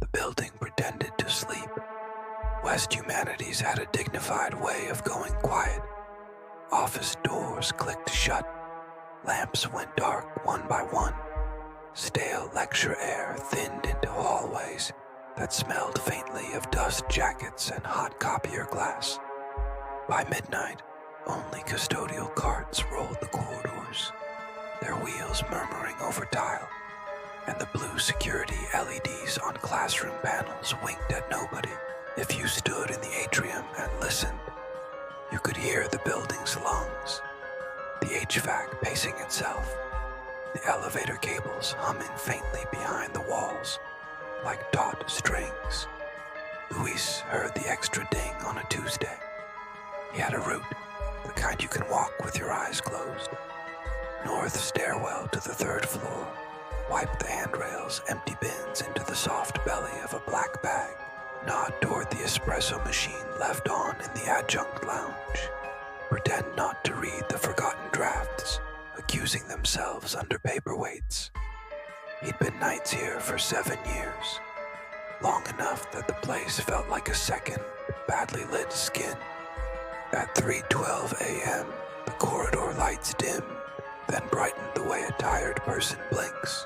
The building pretended to sleep. 𝗧𝗵𝗲 had a dignified way of going quiet. Office doors clicked shut. Lamps went dark one by one. Stale lecture air thinned into hallways that smelled faintly of dust jackets and hot copier glass. By midnight, only custodial carts rolled the corridors, their wheels murmuring over tile, and the blue security LEDs on classroom panels winked at nobody. If you stood in the atrium and listened, you could hear the building's lungs, the HVAC pacing itself, the elevator cables humming faintly behind the walls like taut strings. Luis heard the extra ding on a Tuesday. He had a route, the kind you can walk with your eyes closed. North stairwell to the 3rd floor. Wipe the handrails, empty bins into the soft belly of a black bag. Nod toward the espresso machine left on in the adjunct lounge. Pretend not to read the forgotten drafts, accusing themselves under paperweights. He'd been nights here for 7 years, long enough that the place felt like a second, badly lit skin. At 3:12 a.m., the corridor lights dimmed, then brightened the way a tired person blinks.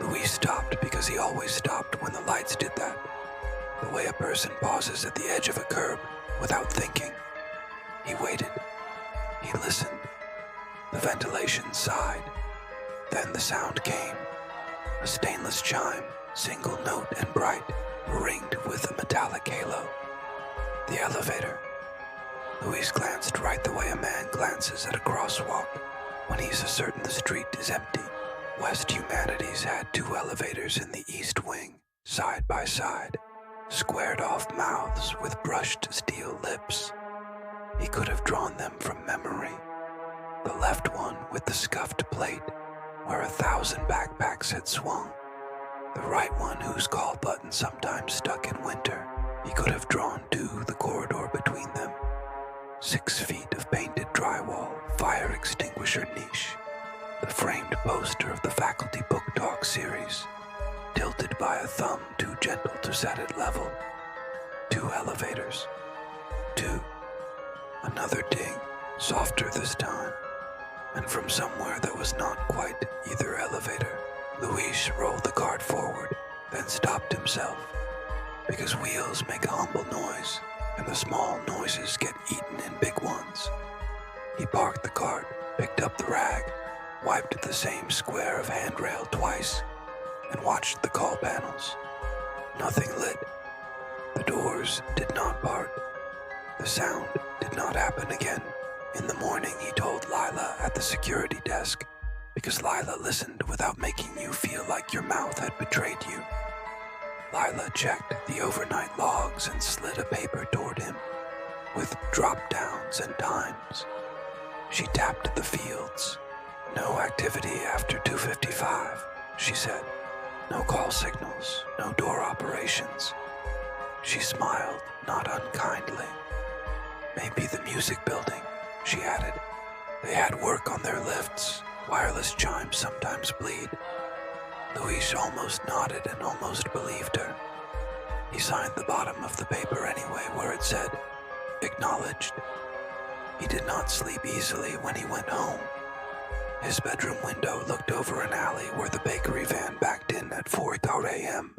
Luis stopped because he always stopped when the lights did that, the way a person pauses at the edge of a curb without thinking. He waited. He listened. The ventilation sighed. Then the sound came. A stainless chime, single note and bright, ringed with a metallic halo. The elevator. Luis glanced right the way a man glances at a crosswalk when he's certain the street is empty. 𝗧𝗵𝗲 had 2 elevators in the east wing, side by side, squared-off mouths with brushed steel lips. He could have drawn them from memory. The left one with the scuffed plate, where 1,000 backpacks had swung. The right one whose call button sometimes stuck in winter. He could have drawn to the corridor between them. 6 feet of painted drywall, fire extinguisher niche. The framed poster of the faculty book talk series, tilted by a thumb too gentle to set it level. 2 elevators. 2. Another ding, softer this time, and from somewhere that was not quite either elevator, Luis rolled the cart forward, then stopped himself, because wheels make a humble noise, and the small noises get eaten in big ones. He parked the cart, picked up the rag, wiped the same square of handrail twice, and watched the call panels. Nothing lit. The doors did not part. The sound did not happen again. In the morning, he told Lila at the security desk, because Lila listened without making you feel like your mouth had betrayed you. Lila checked the overnight logs and slid a paper toward him, with drop-downs and times. She tapped the fields. No activity after 2:55, she said. No call signals, no door operations. She smiled, not unkindly. Maybe the music building, she added. They had work on their lifts. Wireless chimes sometimes bleed. Luis almost nodded and almost believed her. He signed the bottom of the paper anyway, where it said, "Acknowledged." He did not sleep easily when he went home. His bedroom window looked over an alley where the bakery van backed in at 4 a.m.,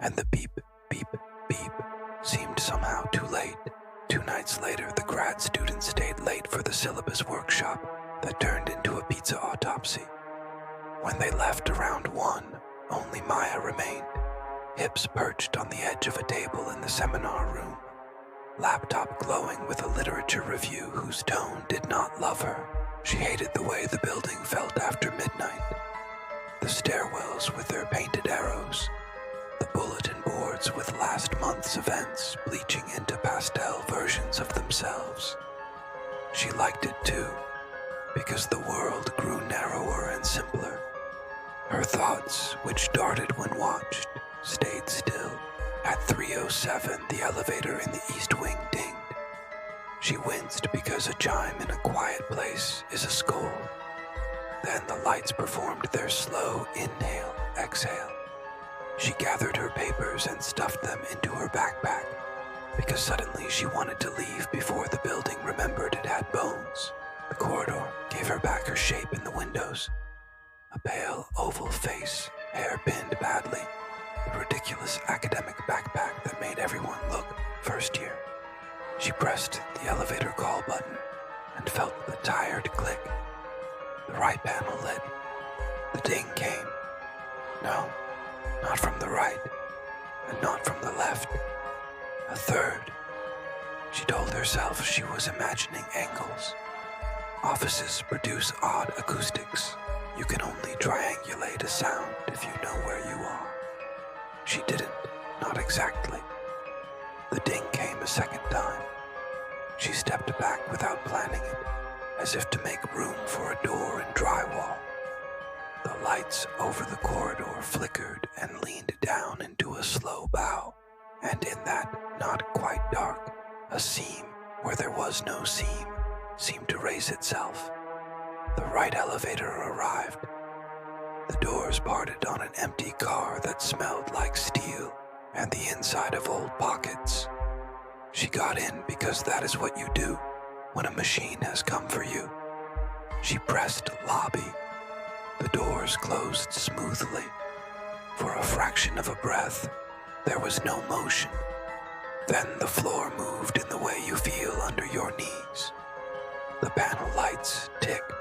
and the beep, beep, beep seemed somehow too late. 2 nights later, the grad students stayed late for the syllabus workshop that turned into a pizza autopsy. When they left around 1, only Maya remained, hips perched on the edge of a table in the seminar room, laptop glowing with a literature review whose tone did not love her. She hated the way the building felt after midnight. The stairwells with their painted arrows, the bulletin boards with last month's events bleaching into pastel versions of themselves. She liked it too, because the world grew narrower and simpler. Her thoughts, which darted when watched, stayed still. At 3:07, the elevator in the east wing dinged. She winced because a chime in a quiet place is a scold. Then the lights performed their slow inhale, exhale. She gathered her papers and stuffed them into her backpack because suddenly she wanted to leave before the building remembered it had bones. The corridor gave her back her shape in the windows. A pale, oval face, hair pinned badly, the ridiculous academic backpack that made everyone look first year. She pressed the elevator call button and felt the tired click. The right panel lit. The ding came. No, not from the right, and not from the left. A third. She told herself she was imagining angles. Offices produce odd acoustics. You can only triangulate a sound if you know where you are. She didn't, not exactly. The ding came a second time. She stepped back without planning it, as if to make room for a door in drywall. The lights over the corridor flickered and leaned down into a slow bow, and in that not quite dark, a seam where there was no seam seemed to raise itself. The right elevator arrived. The doors parted on an empty car that smelled like steel and the inside of old pockets. She got in because that is what you do when a machine has come for you. She pressed lobby. The doors closed smoothly. For a fraction of a breath, there was no motion. Then the floor moved in the way you feel under your knees. The panel lights ticked.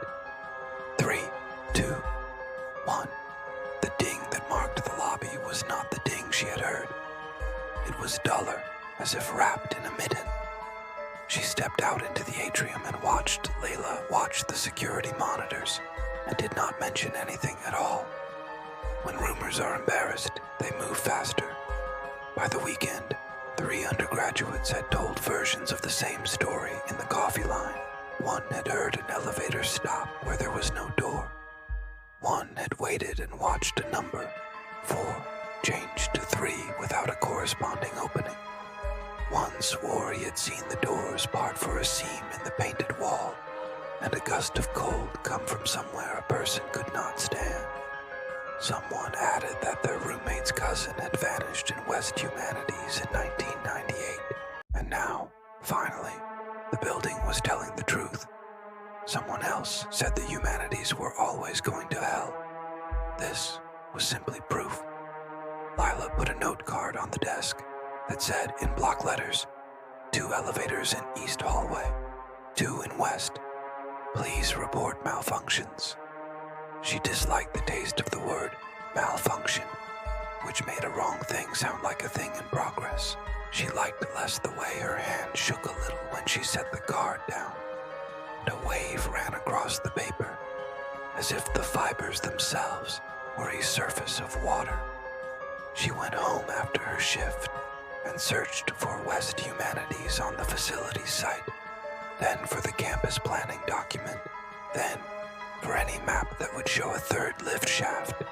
3, 2, 1. The ding that marked the lobby was not the ding she had heard. It was duller, as if wrapped in a mitten. She stepped out into the atrium and watched Layla watch the security monitors and did not mention anything at all. When rumors are embarrassed, they move faster. By the weekend, 3 undergraduates had told versions of the same story in the coffee line. One had heard an elevator stop where there was no door. One had waited and watched a number, 4, change to 3 without a corresponding opening. One swore he had seen the doors part for a seam in the painted wall, and a gust of cold come from somewhere a person could not stand. Someone added that their roommate's cousin had vanished in 𝗏𝗏 in 1998, and now, finally, the building was telling the truth. Someone else said the humanities were always going to hell. This was simply proof. Lila put a note card on the desk that said in block letters, 2 elevators in East Hallway, 2 in West. Please report malfunctions. She disliked the taste of the word malfunction, which made a wrong thing sound like a thing in progress. She liked less the way her hand shook a little when she set the card down, and a wave ran across the paper, as if the fibers themselves were a surface of water. She went home after her shift and searched for West Humanities on the facility site, then for the campus planning document, then for any map that would show a 3rd lift shaft,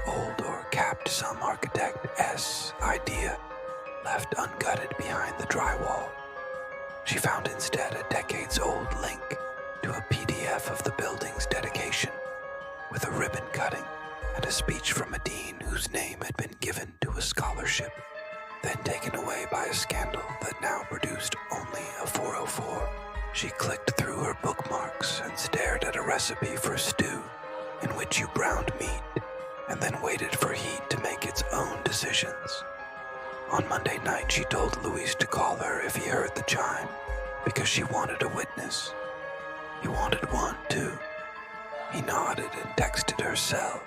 old or capped some architect-s idea, left ungutted behind the drywall. She found instead a decades-old link to a PDF of the building's dedication, with a ribbon cutting and a speech from a dean whose name had been given to a scholarship, then taken away by a scandal that now produced only a 404. She clicked through her bookmarks and stared at a recipe for stew in which you browned meat and then waited for heat to make its own decisions. On Monday night, she told Luis to call her if he heard the chime because she wanted a witness. He wanted one, too. He nodded and texted her cell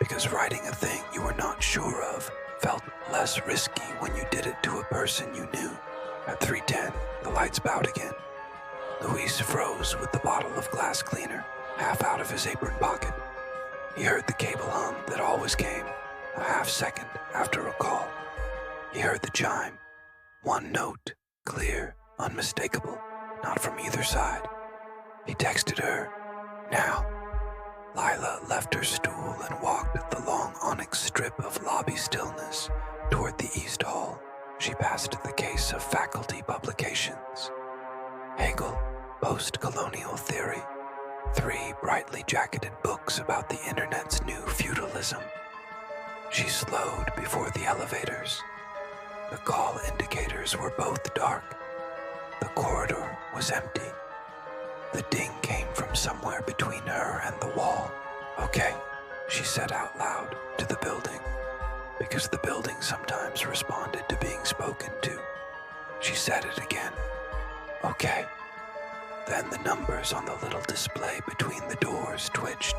because writing a thing you were not sure of felt less risky when you did it to a person you knew. At 3:10, the lights bowed again. Luis froze with the bottle of glass cleaner half out of his apron pocket. He heard the cable hum that always came a half second after a call. He heard the chime. One note, clear, unmistakable, not from either side. He texted her, now. Lila left her stool and walked the long onyx strip of lobby stillness toward the East Hall. She passed the case of faculty publications. Hegel, Post-Colonial Theory, 3 brightly jacketed books about the internet's new feudalism. She slowed before the elevators. The call indicators were both dark. The corridor was empty. The ding came from somewhere between her and the wall. "Okay," she said out loud to the building, because the building sometimes responded to being spoken to. She said it again. "Okay." Then the numbers on the little display between the doors twitched.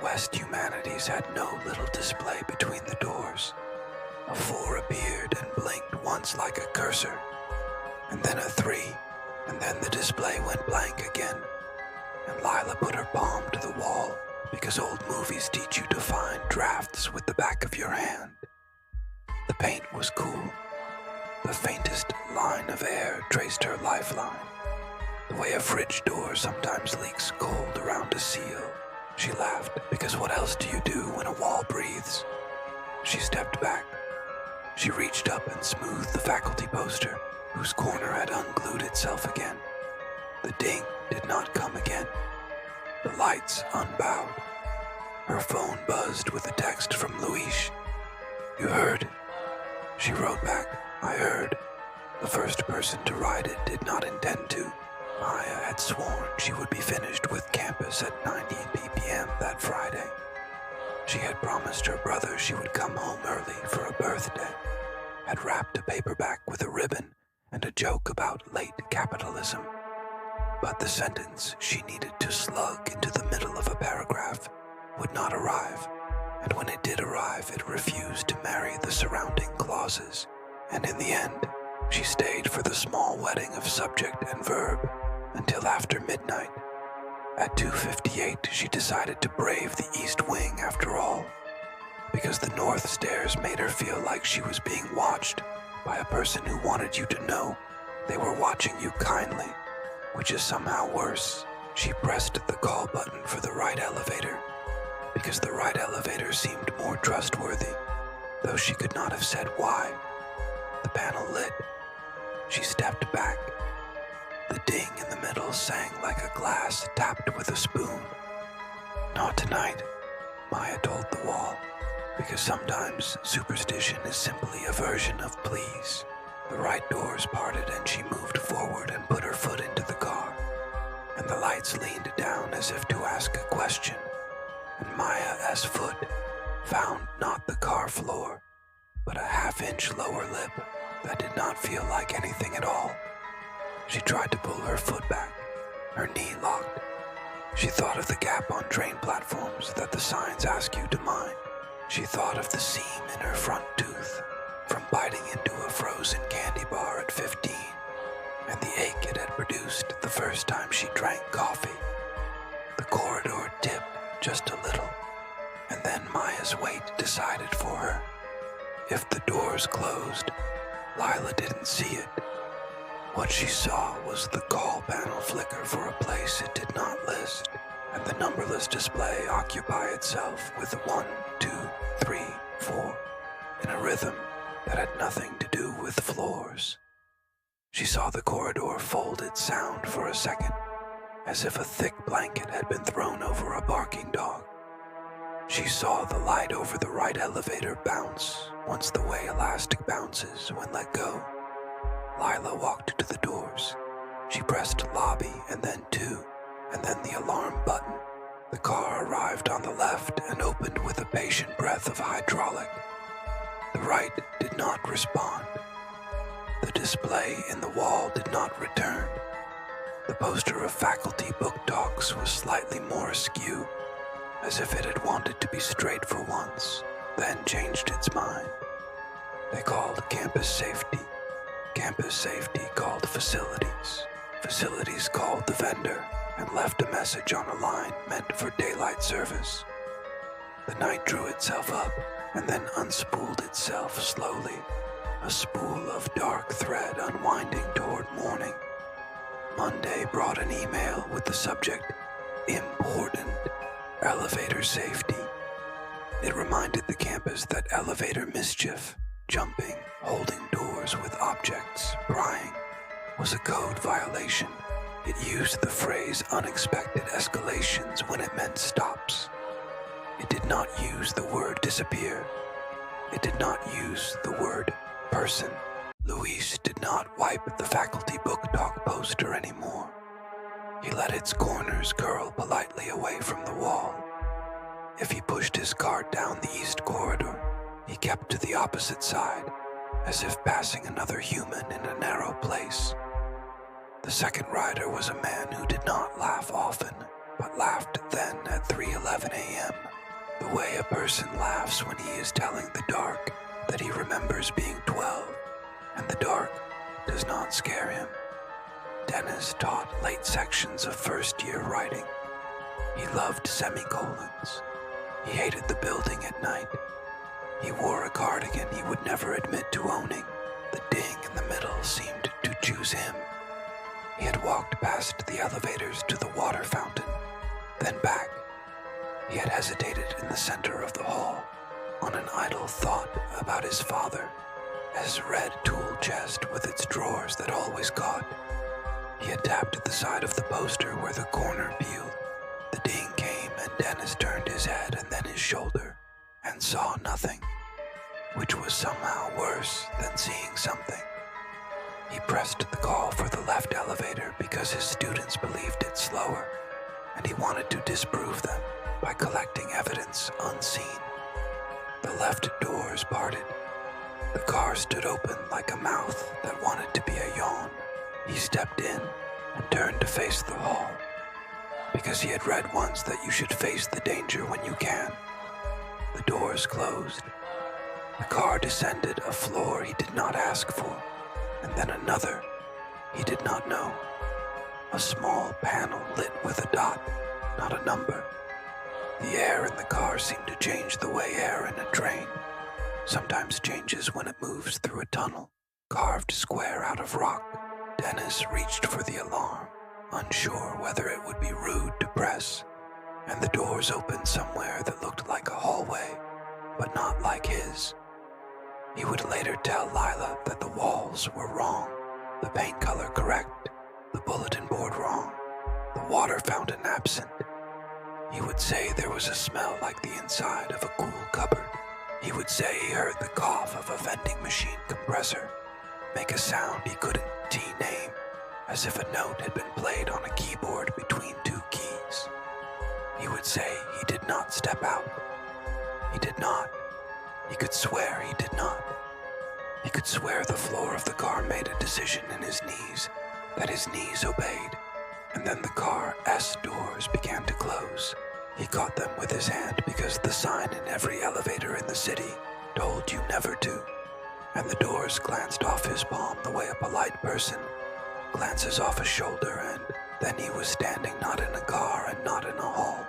𝗧𝗵𝗲 had no little display between the doors. A 4 appeared and blinked once like a cursor, and then a 3, and then the display went blank again, and Lila put her palm to the wall because old movies teach you to find drafts with the back of your hand. The paint was cool. The faintest line of air traced her lifeline, the way a fridge door sometimes leaks cold around a seal. She laughed, because what else do you do when a wall breathes? She stepped back. She reached up and smoothed the faculty poster, whose corner had unglued itself again. The ding did not come again. The lights unbowed. Her phone buzzed with a text from 𝗬𝗏. "You heard?" She wrote back, "I heard." The first person to write it did not intend to. Maya had sworn she would be finished with campus at 9:00 p.m. that Friday. She had promised her brother she would come home early for a birthday, had wrapped a paperback with a ribbon and a joke about late capitalism. But the sentence she needed to slug into the middle of a paragraph would not arrive, and when it did arrive, it refused to marry the surrounding clauses, and in the end, she stayed for the small wedding of subject and verb until after midnight. At 2:58, she decided to brave the East Wing after all, because the North Stairs made her feel like she was being watched by a person who wanted you to know they were watching you kindly, which is somehow worse. She pressed the call button for the right elevator, because the right elevator seemed more trustworthy, though she could not have said why. The panel lit. She stepped back. The ding in the middle sang like a glass tapped with a spoon. "Not tonight," Maya told the wall, because sometimes superstition is simply a version of please. The right doors parted and she moved forward and put her foot into the car, and the lights leaned down as if to ask a question, and Maya's foot found not the car floor, but a half-inch lower lip that did not feel like anything at all. She tried to pull her foot back. Her knee locked. She thought of the gap on train platforms that the signs ask you to mind. She thought of the seam in her front tooth from biting into a frozen candy bar at 15, and the ache it had produced the first time she drank coffee. The corridor tipped just a little, and then Maya's weight decided for her. If the doors closed, Lila didn't see it. What she saw was the call panel flicker for a place it did not list, and the numberless display occupy itself with 1, 2, 3, 4 in a rhythm that had nothing to do with floors. She saw the corridor fold its sound for a second, as if a thick blanket had been thrown over a barking dog. She saw the light over the right elevator bounce once the way elastic bounces when let go. Lila walked to the doors. She pressed lobby and then 2, and then the alarm button. The car arrived on the left and opened with a patient breath of hydraulic. The right did not respond. The display in the wall did not return. The poster of faculty book talks was slightly more askew, as if it had wanted to be straight for once, then changed its mind. They called campus safety. Campus safety called facilities. Facilities called the vendor and left a message on a line meant for daylight service. The night drew itself up and then unspooled itself slowly, a spool of dark thread unwinding toward morning. Monday brought an email with the subject, "Important Elevator Safety." It reminded the campus that elevator mischief, jumping, holding doors with objects, prying, was a code violation. It used the phrase unexpected escalations when it meant stops. It did not use the word disappear. It did not use the word person. Luis did not wipe the faculty book talk poster anymore. He let its corners curl politely away from the wall. If he pushed his cart down the east corridor, he kept to the opposite side, as if passing another human in a narrow place. The second rider was a man who did not laugh often, but laughed then at 3:11 a.m., the way a person laughs when he is telling the dark that he remembers being 12, and the dark does not scare him. Dennis taught late sections of first-year writing. He loved semicolons. He hated the building at night. He wore a cardigan he would never admit to owning. The ding in the middle seemed to choose him. He had walked past the elevators to the water fountain, then back. He had hesitated in the center of the hall, on an idle thought about his father, his red tool chest with its drawers that always caught. He had tapped at the side of the poster where the corner peeled. The ding came and Dennis turned his head and then his shoulder, and saw nothing, which was somehow worse than seeing something. He pressed the call for the left elevator because his students believed it slower, and he wanted to disprove them by collecting evidence unseen. The left doors parted. The car stood open like a mouth that wanted to be a yawn. He stepped in and turned to face the hall, because he had read once that you should face the danger when you can. The doors closed. The car descended a floor he did not ask for, and then another he did not know. A small panel lit with a dot, not a number. The air in the car seemed to change the way air in a train sometimes changes when it moves through a tunnel, carved square out of rock. Dennis reached for the alarm, unsure whether it would be rude to press, and the doors opened somewhere that looked like a hallway, but not like his. He would later tell Lila that the walls were wrong, the paint color correct, the bulletin board wrong, the water fountain absent. He would say there was a smell like the inside of a cool cupboard. He would say he heard the cough of a vending machine compressor make a sound he couldn't name, as if a note had been played on a keyboard between two keys. He would say he did not step out. He did not. He could swear he did not. He could swear the floor of the car made a decision in his knees, that his knees obeyed, and then the car S doors began to close. He caught them with his hand because the sign in every elevator in the city told you never to, and the doors glanced off his palm the way a polite person glances off a shoulder, and then he was standing not in a car and not in a hall,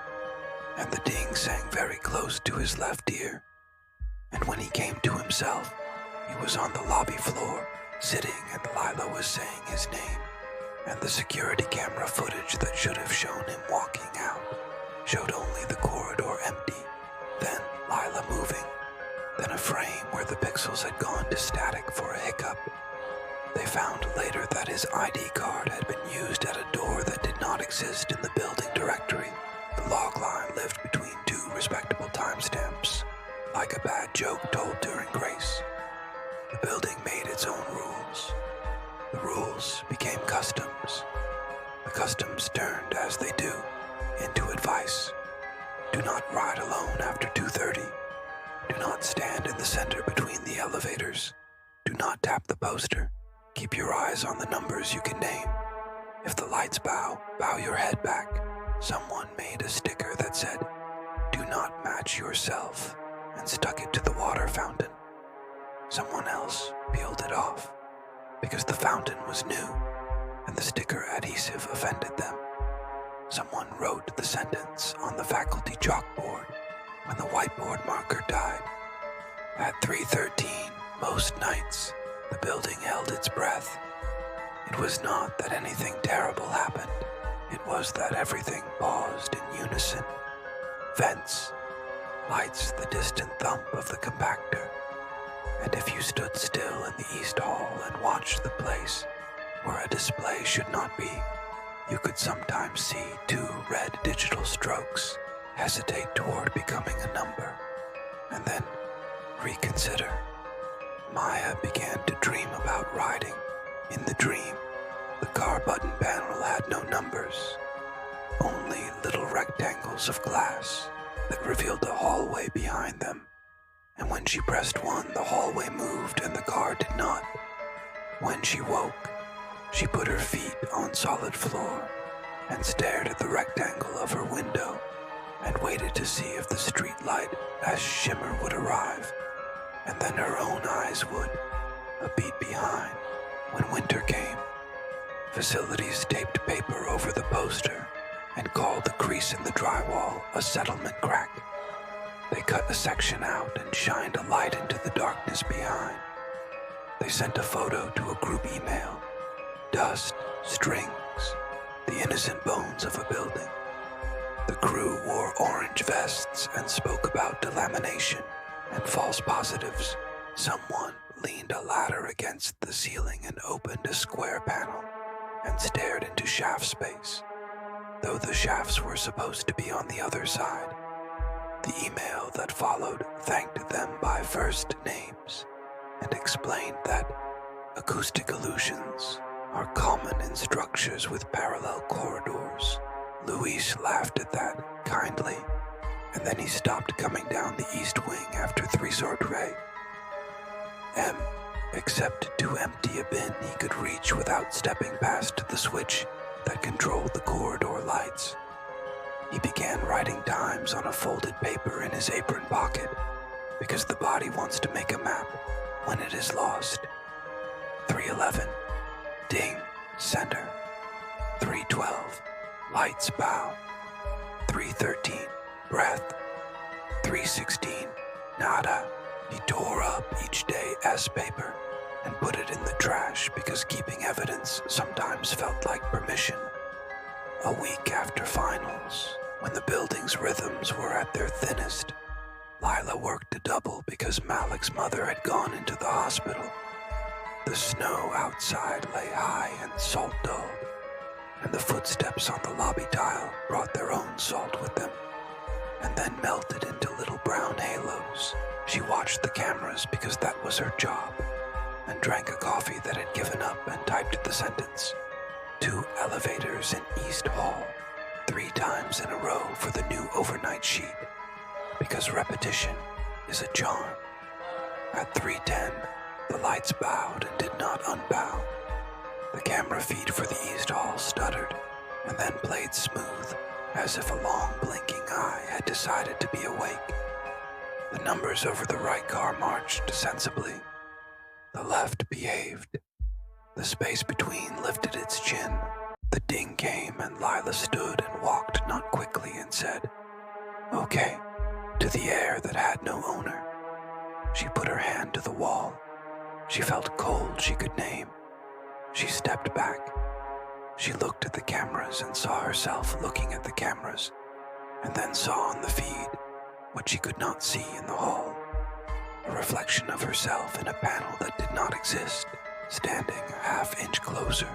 and the ding sang very close to his left ear. And when he came to himself, he was on the lobby floor, sitting, and Lila was saying his name, and the security camera footage that should have shown him walking out showed only the corridor empty, then Lila moving, then a frame where the pixels had gone to static for a hiccup. They found later that his ID card had been used at a door that did not exist in the building directory. The log line lived between two respectable timestamps, like a bad joke told during grace. The building made its own rules. The rules became customs. The customs turned, as they do, into advice. Do not ride alone after 2:30. Do not stand in the center between the elevators. Do not tap the poster. Keep your eyes on the numbers you can name. If the lights bow your head back. Someone made a sticker that said, "Do not match yourself," and stuck it to the water fountain. Someone else peeled it off, because the fountain was new, and the sticker adhesive offended them. Someone wrote the sentence on the faculty chalkboard when the whiteboard marker died. At 3:13, most nights, the building held its breath. It was not that anything terrible happened. It was that everything paused in unison. Vents, lights, the distant thump of the compactor. And if you stood still in the East Hall and watched the place where a display should not be, you could sometimes see two red digital strokes hesitate toward becoming consider. Maya began to dream about riding. In the dream, the car button panel had no numbers, only little rectangles of glass that revealed a hallway behind them. And when she pressed one, the hallway moved and the car did not. When she woke, she put her feet on solid floor and stared at the rectangle of her window and waited to see if the street light as shimmer would arrive, and then her own eyes would, a beat behind. When winter came, facilities taped paper over the poster and called the crease in the drywall a settlement crack. They cut a section out and shined a light into the darkness behind. They sent a photo to a group email. Dust, strings, the innocent bones of a building. The crew wore orange vests and spoke about delamination and false positives. Someone leaned a ladder against the ceiling and opened a square panel and stared into shaft space, though the shafts were supposed to be on the other side. The email that followed thanked them by first names and explained that acoustic illusions are common in structures with parallel corridors. Luis laughed at that kindly, and then he stopped coming down the east wing after 3 Sortre. M, except to empty a bin he could reach without stepping past the switch that controlled the corridor lights. He began writing times on a folded paper in his apron pocket, because the body wants to make a map when it is lost. 3:11, ding, center. 3:12, lights bow. 3:13, breath. 3:16, nada. He tore up each day S paper and put it in the trash because keeping evidence sometimes felt like permission. A week after finals, when the building's rhythms were at their thinnest, Lila worked a double because Malik's mother had gone into the hospital. The snow outside lay high and salt-dulled, and the footsteps on the lobby tile brought their own salt with them, and then melted into little brown halos. She watched the cameras because that was her job, and drank a coffee that had given up and typed the sentence, 2 elevators in East Hall, 3 times in a row for the new overnight sheet, because repetition is a charm. At 3:10, the lights bowed and did not unbow. The camera feed for the East Hall stuttered and then played smooth, as if a long blinking eye had decided to be awake. The numbers over the right car marched sensibly. The left behaved. The space between lifted its chin. The ding came and Lila stood and walked not quickly and said, "Okay," to the air that had no owner. She put her hand to the wall. She felt cold she could name. She stepped back. She looked at the cameras and saw herself looking at the cameras, and then saw on the feed what she could not see in the hall, a reflection of herself in a panel that did not exist, standing a half-inch closer,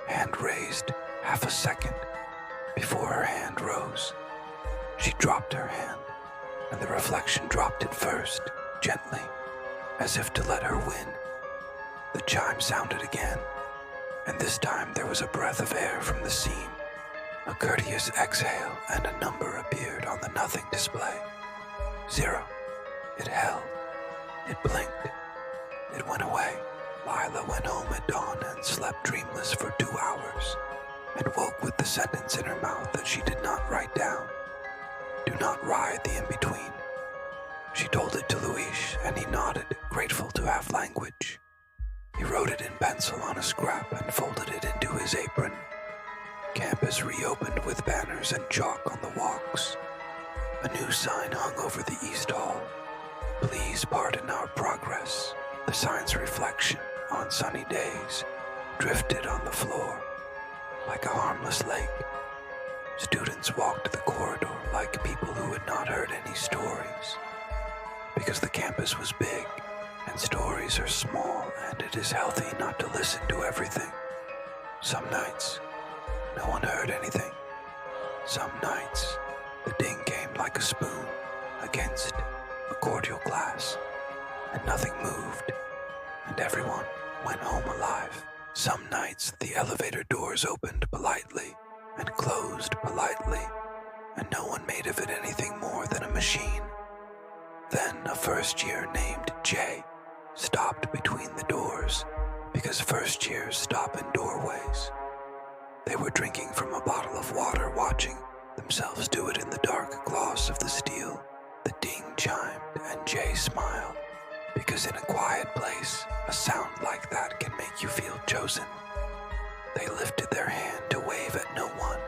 hand raised half a second before her hand rose. She dropped her hand, and the reflection dropped it first, gently, as if to let her win. The chime sounded again, and this time there was a breath of air from the seam. A courteous exhale and a number appeared on the nothing display. 0. It held. It blinked. It went away. Lila went home at dawn and slept dreamless for 2 hours, and woke with the sentence in her mouth that she did not write down. Do not ride the in-between. She told it to Luis, and he nodded, grateful to have language. He wrote it in pencil on a scrap and folded it into his apron. Campus reopened with banners and chalk on the walks. A new sign hung over the East Hall. "Please pardon our progress." The sign's reflection on sunny days drifted on the floor like a harmless lake. Students walked the corridor like people who had not heard any stories, because the campus was big and stories are small, and it is healthy not to listen to everything. Some nights, no one heard anything. Some nights, the ding came like a spoon against a cordial glass. and nothing moved, and everyone went home alive. Some nights the elevator doors opened politely and closed politely, and no one made of it anything more than a machine. Then a first year named Jay stopped between the doors because first years stop in doorways. They were drinking from a bottle of water, watching themselves do it in the dark gloss of the steel. The ding chimed and Jay smiled, because in a quiet place, a sound like that can make you feel chosen. They lifted their hand to wave at no one,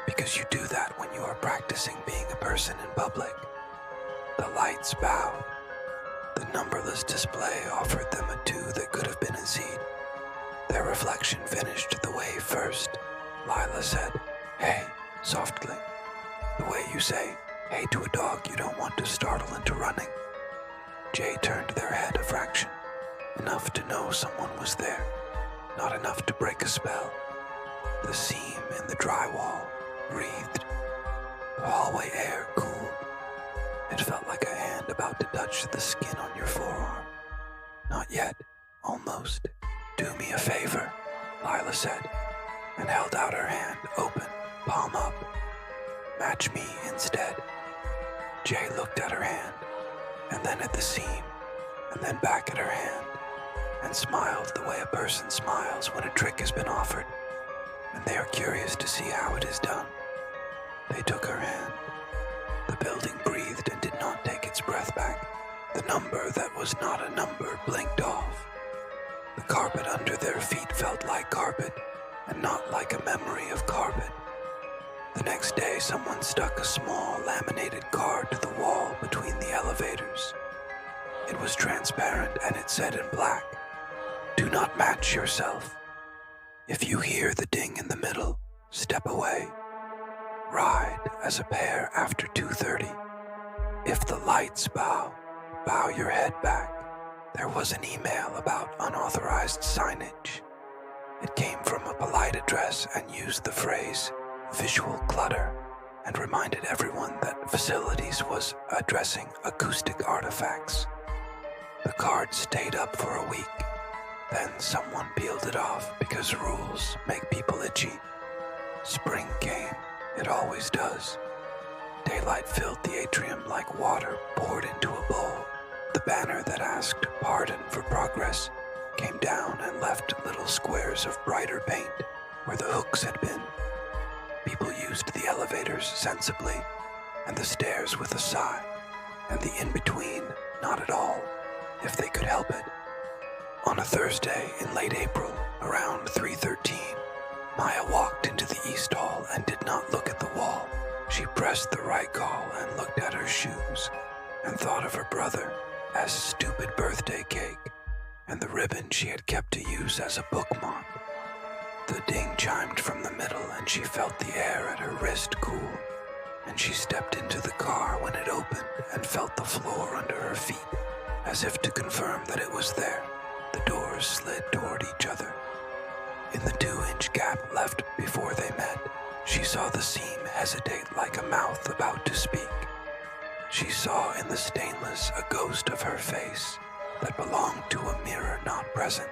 because you do that when you are practicing being a person in public. The lights bowed. The numberless display offered them a 2 that could have been a Z. Their reflection finished the wave first. Lila said, "Hey," softly, the way you say hey to a dog you don't want to startle into running. Jay turned their head a fraction, enough to know someone was there, not enough to break a spell. The seam in the drywall breathed. The hallway air cooled. It felt like a hand about to touch the skin on your forearm. Not yet, almost. "Do me a favor," Lila said, and held out her hand, open, palm up. "Match me instead." Jay looked at her hand, and then at the seam, and then back at her hand, and smiled the way a person smiles when a trick has been offered, and they are curious to see how it is done. They took her hand. The building breathed and did not take its breath back. The number that was not a number blinked off. The carpet under their feet felt like carpet, and not like a memory of carpet. The next day, someone stuck a small laminated card to the wall between the elevators. It was transparent and it said in black, "Do not match yourself. If you hear the ding in the middle, step away. Ride as a pair after 2:30. If the lights bow, bow your head back." There was an email about unauthorized signage. It came from a polite address and used the phrase visual clutter and reminded everyone that facilities was addressing acoustic artifacts. The card stayed up for a week. Then someone peeled it off because rules make people itchy. Spring came. It always does. Daylight filled the atrium like water poured into a bowl. The banner that asked pardon for progress came down and left little squares of brighter paint where the hooks had been. People used the elevators sensibly, and the stairs with a sigh, and the in-between not at all, if they could help it. On a Thursday in late April, around 3:13, Maya walked into the East Hall and did not look at the wall. She pressed the right call and looked at her shoes, and thought of her brother as stupid birthday cake, and the ribbon she had kept to use as a bookmark. The ding chimed from the middle and she felt the air at her wrist cool, and she stepped into the car when it opened and felt the floor under her feet, as if to confirm that it was there. The doors slid toward each other. In the 2-inch gap left before they met, she saw the seam hesitate like a mouth about to speak. She saw in the stainless a ghost of her face that belonged to a mirror not present.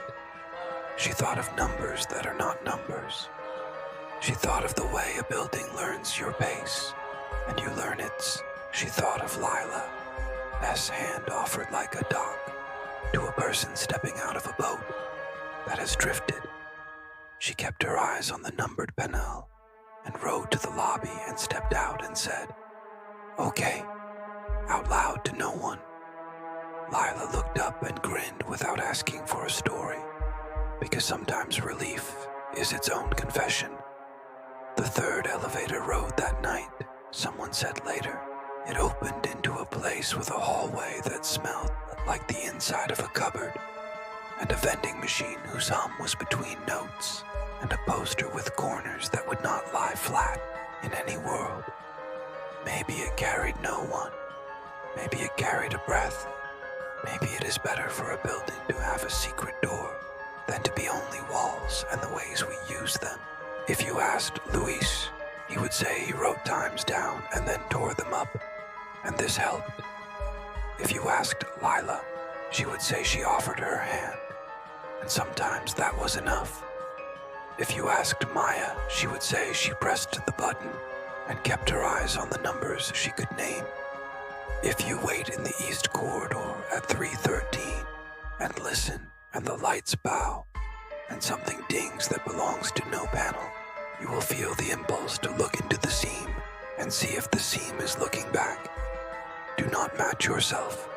She thought of numbers that are not numbers. She thought of the way a building learns your pace, and you learn its. She thought of Lila, S hand offered like a dock to a person stepping out of a boat that has drifted. She kept her eyes on the numbered panel and rode to the lobby and stepped out and said, "Okay," out loud to no one. Lila looked up and grinned without asking for a story, because sometimes relief is its own confession. The 3rd elevator rode that night, someone said later. It opened into a place with a hallway that smelled like the inside of a cupboard, and a vending machine whose hum was between notes, and a poster with corners that would not lie flat in any world. Maybe it carried no one. Maybe it carried a breath. Maybe it is better for a building to have a secret door than to be only walls and the ways we use them. If you asked Luis, he would say he wrote times down and then tore them up, and this helped. If you asked Lila, she would say she offered her hand, and sometimes that was enough. If you asked Maya, she would say she pressed the button and kept her eyes on the numbers she could name. If you wait in the east corridor at 313 and listen and the lights bow and something dings that belongs to no panel, you will feel the impulse to look into the seam and see if the seam is looking back. Do not match yourself